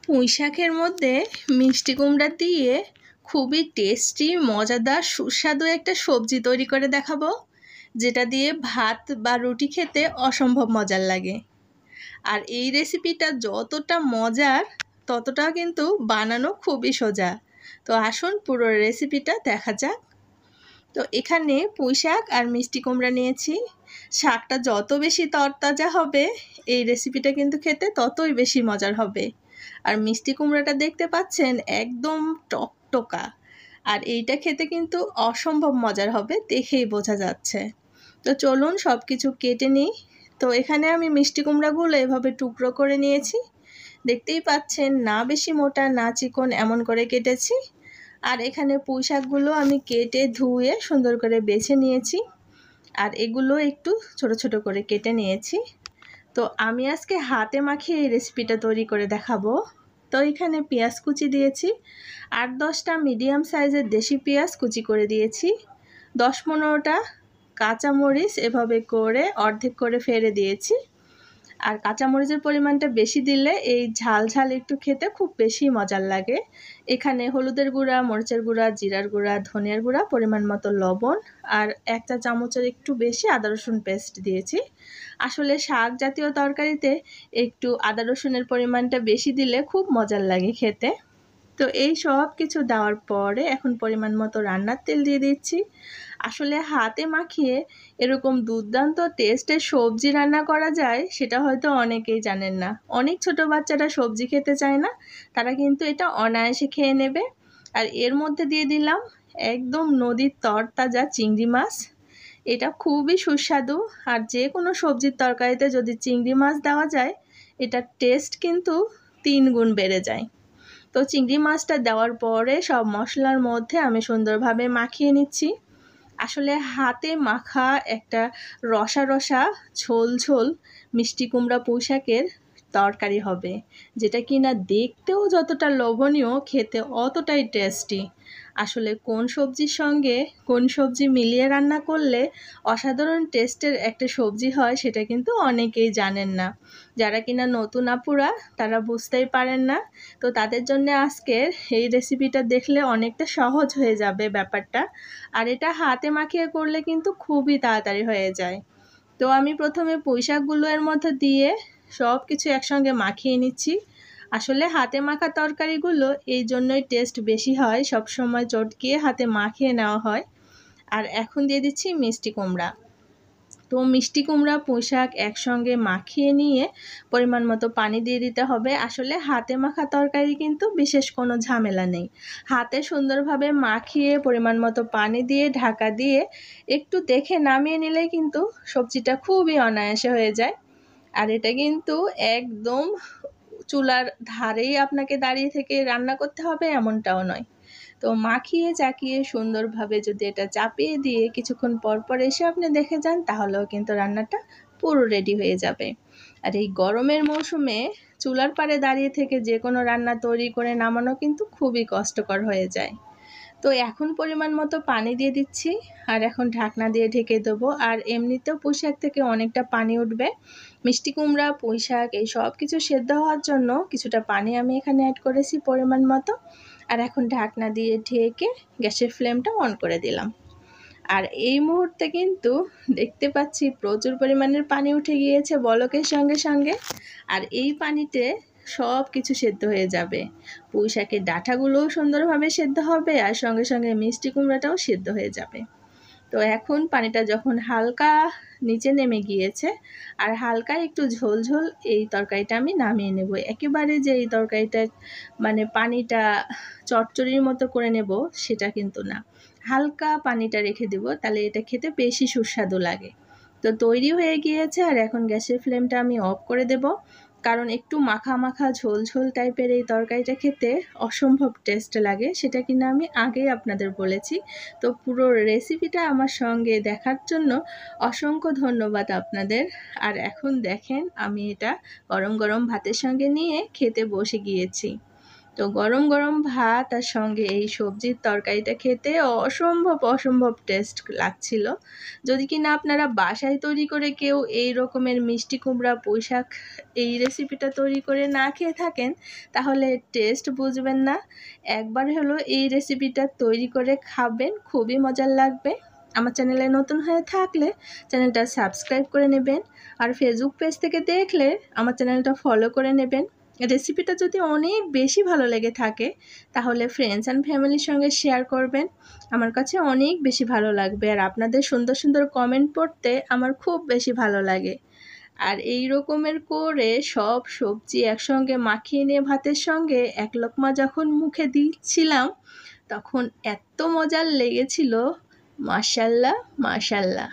পুঁই শাকের মধ্যে মিষ্টি কুমড়া দিয়ে খুবই টেস্টি মজাদার সুস্বাদু একটা সবজি তৈরি করে দেখাবো, যেটা দিয়ে ভাত বা রুটি খেতে অসম্ভব মজার লাগে। আর এই রেসিপিটা যতটা মজার ততটাও কিন্তু বানানো খুবই সোজা। তো আসুন পুরো রেসিপিটা দেখা যাক। তো এখানে পুঁই শাক আর মিষ্টি কুমড়া নিয়েছি। শাকটা যত বেশি তরতাজা হবে এই রেসিপিটা কিন্তু খেতে ততই বেশি মজার হবে। আর মিষ্টি কুমড়াটা দেখতে পাচ্ছেন একদম টকটকা, আর এইটা খেতে কিন্তু অসম্ভব মজার হবে, দেখেই বোঝা যাচ্ছে। তো চলুন সব কিছু কেটে নিই। তো এখানে আমি মিষ্টি কুমড়াগুলো এভাবে টুকরো করে নিয়েছি, দেখতেই পাচ্ছেন না বেশি মোটা না চিকন এমন করে কেটেছি। আর এখানে পুঁই শাকগুলো আমি কেটে ধুয়ে সুন্দর করে বেছে নিয়েছি, আর এগুলো একটু ছোট ছোট করে কেটে নিয়েছি। তো আমি আজকে হাতে মাখিয়ে এই রেসিপিটা তৈরি করে দেখাবো। তো এখানে পেঁয়াজ কুচি দিয়েছি, 8-10টা মিডিয়াম সাইজের দেশি পেঁয়াজ কুচি করে দিয়েছি। 10-15টা কাঁচামরিচ এভাবে করে অর্ধেক করে ফেলে দিয়েছি। আর কাঁচামরিচের পরিমাণটা বেশি দিলে এই ঝাল ঝাল একটু খেতে খুব বেশি মজার লাগে। এখানে হলুদের গুঁড়া, মরিচের গুঁড়া, জিরার গুঁড়া, ধনিয়ার গুঁড়া, পরিমাণ মতো লবণ আর 1 চা চামচের একটু বেশি আদা রসুন পেস্ট দিয়েছি। আসলে শাক জাতীয় তরকারিতে একটু আদা রসুনের পরিমাণটা বেশি দিলে খুব মজার লাগে খেতে। তো এই সব কিছু দেওয়ার পরে এখন পরিমাণ মতো রান্নার তেল দিয়ে দিচ্ছি। আসলে হাতে মাখিয়ে এরকম দুর্দান্ত টেস্টের সবজি রান্না করা যায় সেটা হয়তো অনেকেই জানেন না। অনেক ছোট বাচ্চারা সবজি খেতে চায় না, তারা কিন্তু এটা অনায়াসে খেয়ে নেবে। আর এর মধ্যে দিয়ে দিলাম একদম নদীর তরতাজা চিংড়ি মাছ। এটা খুবই সুস্বাদু, আর যে কোনো সবজির তরকারিতে যদি চিংড়ি মাছ দেওয়া যায় এটার টেস্ট কিন্তু 3 গুণ বেড়ে যায়। তো চিংড়ি মাছটা দেওয়ার পরে সব মশলার মধ্যে আমি সুন্দরভাবে মাখিয়ে নিচ্ছি। আসলে হাতে মাখা একটা রসা রসা ঝোল ঝোল মিষ্টি কুমড়া পুঁই শাকের তরকারি হবে, যেটা কিনা দেখতেও যতটা লোভনীয় খেতে অতটাই টেস্টি। আসলে কোন সবজির সঙ্গে কোন সবজি মিলিয়ে রান্না করলে অসাধারণ টেস্টের একটা সবজি হয় সেটা কিন্তু অনেকেই জানেন না। যারা কিনা নতুন আপুরা তারা বুঝতেই পারেন না। তো তাদের জন্য আজকের এই রেসিপিটা দেখলে অনেকটা সহজ হয়ে যাবে ব্যাপারটা। আর এটা হাতে মাখিয়ে করলে কিন্তু খুবই তাড়াতাড়ি হয়ে যায়। তো আমি প্রথমে পুঁই শাকগুলো এর মধ্যে দিয়ে সব কিছু একসঙ্গে মাখিয়ে নিচ্ছি। আসলে হাতে মাখা তরকারিগুলো এই জন্যই টেস্ট বেশি হয়, সবসময় চটকিয়ে হাতে মাখিয়ে নেওয়া হয়। আর এখন দিয়ে দিচ্ছি মিষ্টি কুমড়া। তো মিষ্টি কুমড়া পুঁই শাক একসঙ্গে মাখিয়ে নিয়ে পরিমাণ মতো পানি দিয়ে দিতে হবে। আসলে হাতে মাখা তরকারি কিন্তু বিশেষ কোনো ঝামেলা নেই। হাতে সুন্দরভাবে মাখিয়ে পরিমাণ মতো পানি দিয়ে ঢাকা দিয়ে একটু দেখে নামিয়ে নিলে কিন্তু সবজিটা খুবই অনায়াসে হয়ে যায়। আর এটা কিন্তু একদম চুলার ধারেই আপনাকে দাঁড়িয়ে থেকে রান্না করতে হবে এমনটাও নয়। তো মাখিয়ে চাকিয়ে সুন্দরভাবে যদি এটা চাপিয়ে দিয়ে কিছুক্ষণ পর পর এসে আপনি দেখে যান তাহলেও কিন্তু রান্নাটা পুরো রেডি হয়ে যাবে। আর এই গরমের মৌসুমে চুলার পাড়ে দাঁড়িয়ে থেকে যে কোনো রান্না তৈরি করে নামানো কিন্তু খুবই কষ্টকর হয়ে যায়। তো এখন পরিমাণ মতো পানি দিয়ে দিচ্ছি, আর এখন ঢাকনা দিয়ে ঢেকে দেবো। আর এমনিতেও পুঁই শাক থেকে অনেকটা পানি উঠবে। মিষ্টি কুমড়া পুঁই শাক এই সব কিছু সেদ্ধ হওয়ার জন্য কিছুটা পানি আমি এখানে অ্যাড করেছি পরিমাণ মতো। আর এখন ঢাকনা দিয়ে ঢেকে গ্যাসের ফ্লেমটা অন করে দিলাম। আর এই মুহূর্তে কিন্তু দেখতে পাচ্ছি প্রচুর পরিমাণের পানি উঠে গিয়েছে বলকের সঙ্গে সঙ্গে। আর এই পানিতে সব কিছু সেদ্ধ হয়ে যাবে। পুঁই শাকের ডাঁটাগুলোও সুন্দরভাবে সেদ্ধ হবে, আর সঙ্গে সঙ্গে মিষ্টি কুমড়াটাও সেদ্ধ হয়ে যাবে। তো এখন পানিটা যখন হালকা নিচে নেমে গিয়েছে আর হালকা একটু ঝোল ঝোল, এই তরকারিটা আমি নামিয়ে নেব। একেবারে যে এই তরকারিটা মানে পানিটা চচ্চড়ির মতো করে নেব সেটা কিন্তু না, হালকা পানিটা রেখে দেব, তাহলে এটা খেতে বেশি সুস্বাদু লাগে। তো তৈরি হয়ে গিয়েছে, আর এখন গ্যাসের ফ্লেমটা আমি অফ করে দেব, কারণ একটু মাখা মাখা ঝোল ঝোল টাইপের এই তরকারিটা খেতে অসম্ভব টেস্ট লাগে, সেটা কিনা আমি আগেই আপনাদের বলেছি। তো পুরো রেসিপিটা আমার সঙ্গে দেখার জন্য অসংখ্য ধন্যবাদ আপনাদের। আর এখন দেখেন আমি এটা গরম গরম ভাতের সঙ্গে নিয়ে খেতে বসে গিয়েছি। তো গরম গরম ভাত আর সঙ্গে এই সবজির তরকারিটা খেতে অসম্ভব টেস্ট লাগছিল। যদি কিনা আপনারা বাসায় তৈরি করে কেউ এই রকমের মিষ্টি কুমড়া পুঁই শাক এই রেসিপিটা তৈরি করে না খেয়ে থাকেন, তাহলে টেস্ট বুঝবেন না। একবার হলো এই রেসিপিটা তৈরি করে খাবেন, খুবই মজার লাগবে। আমার চ্যানেলে নতুন হয়ে থাকলে চ্যানেলটা সাবস্ক্রাইব করে নেবেন, আর ফেসবুক পেজ থেকে দেখলে আমার চ্যানেলটা ফলো করে নেবেন। রেসিপিটা যদি অনেক বেশি ভালো লেগে থাকে তাহলে ফ্রেন্ডস অ্যান্ড ফ্যামিলির সঙ্গে শেয়ার করবেন, আমার কাছে অনেক বেশি ভালো লাগবে। আর আপনাদের সুন্দর সুন্দর কমেন্ট পড়তে আমার খুব বেশি ভালো লাগে। আর এই রকমের করে সব সবজি একসঙ্গে মাখিয়ে নিয়ে ভাতের সঙ্গে এক লোকমা যখন মুখে দিচ্ছিলাম তখন এত মজার লেগেছিল, মাশাল্লাহ মাশাল্লাহ।